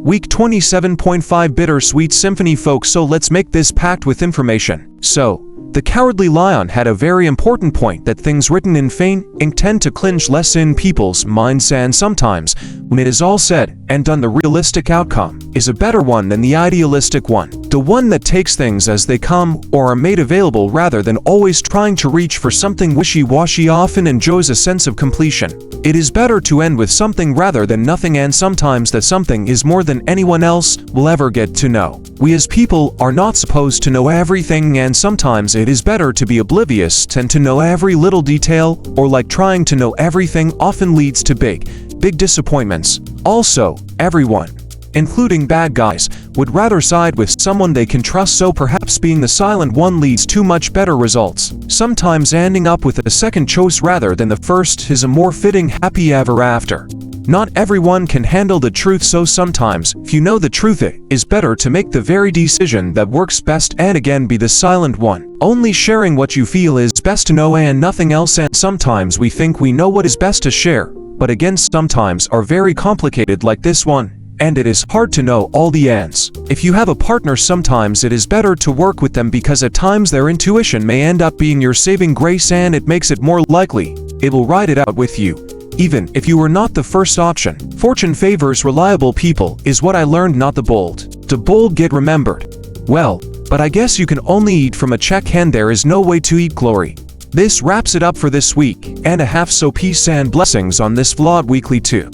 Week 27.5 Bittersweet Symphony folks. So let's make this packed with information. So, the Cowardly Lion had a very important point that things written in faint ink tend to clinch less in people's minds, and sometimes, when it is all said and done, the realistic outcome is a better one than the idealistic one. The one that takes things as they come or are made available rather than always trying to reach for something wishy-washy often enjoys a sense of completion. It is better to end with something rather than nothing, and sometimes that something is more than anyone else will ever get to know. We as people are not supposed to know everything, and sometimes it is better to be oblivious than to know every little detail, or like trying to know everything often leads to big disappointments. Also, everyone, including bad guys, would rather side with someone they can trust, so perhaps being the silent one leads to much better results. Sometimes ending up with a second choice rather than the first is a more fitting happy ever after. Not everyone can handle the truth, so sometimes, if you know the truth, it is better to make the very decision that works best and again be the silent one. Only sharing what you feel is best to know and nothing else, and sometimes we think we know what is best to share, but again sometimes are very complicated like this one, and it is hard to know all the ends. If you have a partner, sometimes it is better to work with them because at times their intuition may end up being your saving grace, and it makes it more likely it will ride it out with you, even if you were not the first option. Fortune favors reliable people is what I learned, not the bold. The bold get remembered. Well, but I guess you can only eat from a check hand. There is no way to eat glory. This wraps it up for this week and a half, so peace and blessings on this Vlog Weekly 2.